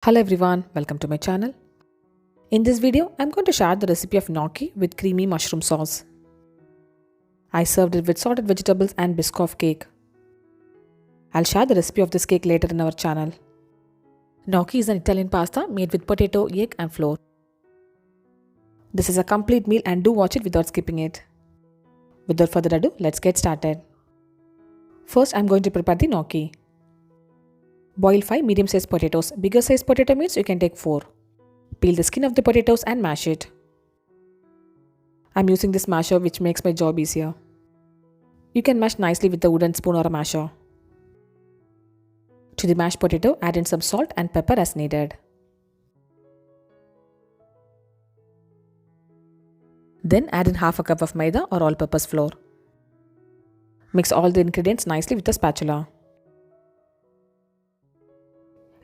Hello everyone, welcome to my channel. In this video, I'm going to share the recipe of gnocchi with creamy mushroom sauce. I served it with sauted vegetables and biscoff cake. I'll share the recipe of this cake later in our channel. Gnocchi is an Italian pasta made with potato, egg and flour. This is a complete meal and do watch it without skipping it. Without further ado, let's get started. First, I'm going to prepare the gnocchi. Boil 5 medium-sized potatoes. Bigger size potato means you can take 4. Peel the skin of the potatoes and mash it. I'm using this masher which makes my job easier. You can mash nicely with a wooden spoon or a masher. To the mashed potato, add in some salt and pepper as needed. Then add in half a cup of maida or all-purpose flour. Mix all the ingredients nicely with a spatula.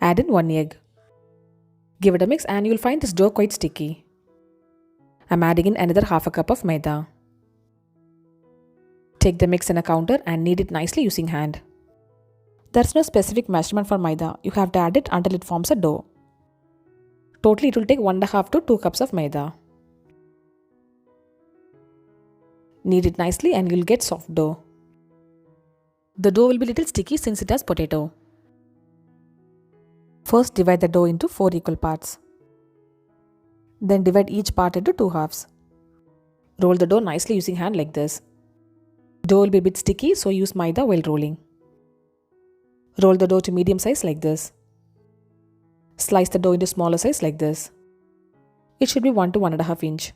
Add in 1 egg. Give it a mix and you'll find this dough quite sticky. I'm adding in another half a cup of maida. Take the mix in a counter and knead it nicely using hand. There's no specific measurement for maida. You have to add it until it forms a dough. Totally it will take 1.5 to 2 cups of maida. Knead it nicely and you'll get soft dough. The dough will be little sticky since it has potato. First divide the dough into 4 equal parts. Then divide each part into 2 halves. Roll the dough nicely using hand like this. Dough will be a bit sticky, so use maida while rolling. Roll the dough to medium size like this. Slice the dough into smaller size like this. It should be 1 to 1.5 inch.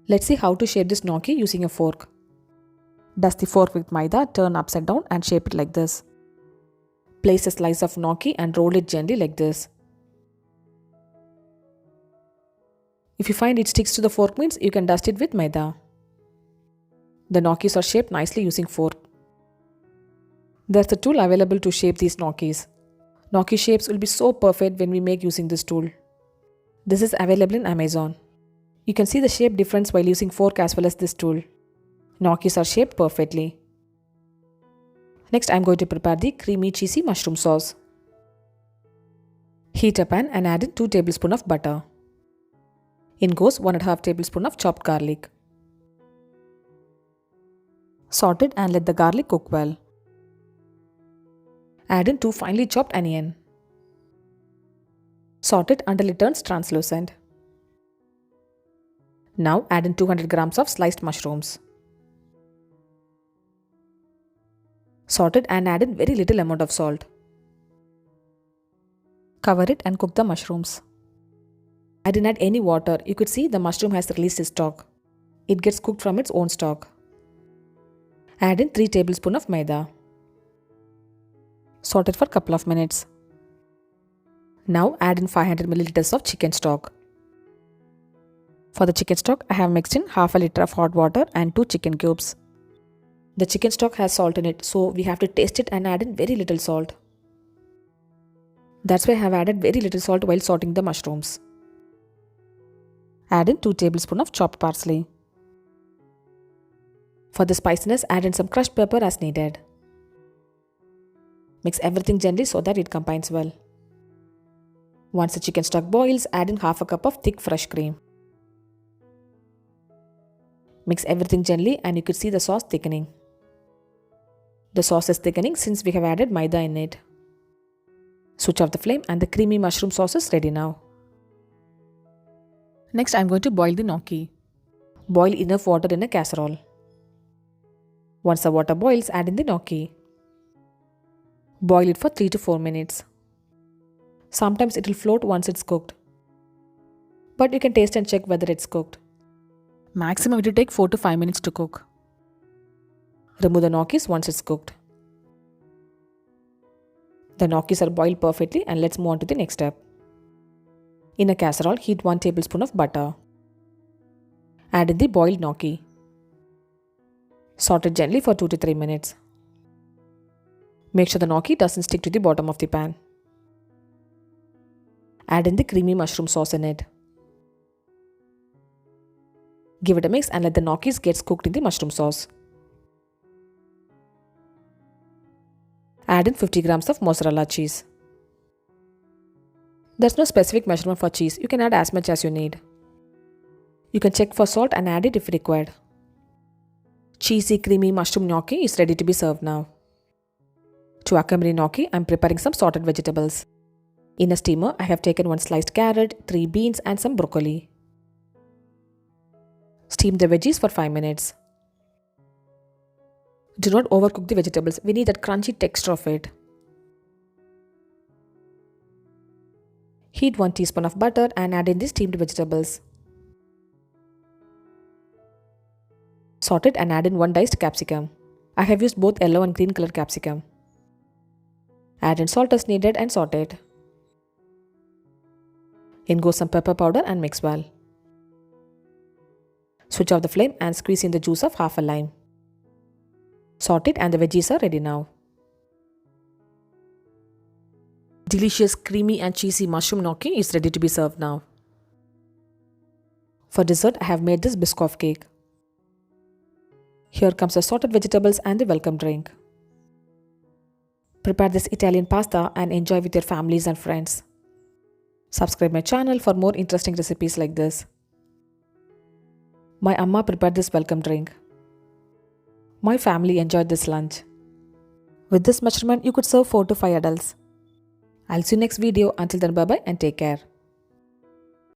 Let's see how to shape this gnocchi using a fork. Dust the fork with maida, turn upside down and shape it like this. Place a slice of gnocchi and roll it gently like this. If you find it sticks to the fork means you can dust it with maida. The gnocchis are shaped nicely using fork. There's a tool available to shape these gnocchis. Gnocchi shapes will be so perfect when we make using this tool. This is available in Amazon. You can see the shape difference while using fork as well as this tool. Gnocchis are shaped perfectly. Next, I'm going to prepare the creamy cheesy mushroom sauce. Heat a pan and add in 2 tablespoons of butter. In goes 1.5 tablespoons of chopped garlic. Saute it and let the garlic cook well. Add in 2 finely chopped onions. Saute it until it turns translucent. Now add in 200 grams of sliced mushrooms. Saute it and add in very little amount of salt. Cover it and cook the mushrooms. I didn't add any water. You could see the mushroom has released its stalk. It gets cooked from its own stalk. Add in 3 tablespoons of maida. Saute it for a couple of minutes. Now add in 500 milliliters of chicken stock. For the chicken stock, I have mixed in half a liter of hot water and 2 chicken cubes. The chicken stock has salt in it, so we have to taste it and add in very little salt. That's why I have added very little salt while sauteing the mushrooms. Add in 2 tablespoons of chopped parsley. For the spiciness, add in some crushed pepper as needed. Mix everything gently so that it combines well. Once the chicken stock boils, add in half a cup of thick fresh cream. Mix everything gently and you could see the sauce thickening. The sauce is thickening since we have added maida in it. Switch off the flame and the creamy mushroom sauce is ready now. Next, I'm going to boil the gnocchi. Boil enough water in a casserole. Once the water boils, add in the gnocchi. Boil it for 3 to 4 minutes. Sometimes it will float once it's cooked. But you can taste and check whether it's cooked. Maximum it will take 4 to 5 minutes to cook. Remove the gnocchis once it's cooked. The gnocchis are boiled perfectly and let's move on to the next step. In a casserole, heat 1 tablespoon of butter. Add in the boiled gnocchi. Saute it gently for 2 to 3 minutes. Make sure the gnocchi doesn't stick to the bottom of the pan. Add in the creamy mushroom sauce in it. Give it a mix and let the gnocchis get cooked in the mushroom sauce. Add in 50 grams of mozzarella cheese. There's no specific measurement for cheese. You can add as much as you need. You can check for salt and add it if required. Cheesy, creamy mushroom gnocchi is ready to be served now. To accompany gnocchi, I'm preparing some sauted vegetables. In a steamer, I have taken 1 sliced carrot, 3 beans and some broccoli. Steam the veggies for 5 minutes. Do not overcook the vegetables. We need that crunchy texture of it. Heat 1 teaspoon of butter and add in the steamed vegetables. Saute it and add in 1 diced capsicum. I have used both yellow and green color capsicum. Add in salt as needed and saute it. In goes some pepper powder and mix well. Switch off the flame and squeeze in the juice of half a lime. Saute it and the veggies are ready now. Delicious, creamy and cheesy mushroom gnocchi is ready to be served now. For dessert, I have made this Biscoff cake. Here comes the sauteed vegetables and the welcome drink. Prepare this Italian pasta and enjoy with your families and friends. Subscribe my channel for more interesting recipes like this. My amma prepared this welcome drink. My family enjoyed this lunch. With this measurement, you could serve 4 to 5 adults. I'll see you next video. Until then, bye bye and take care.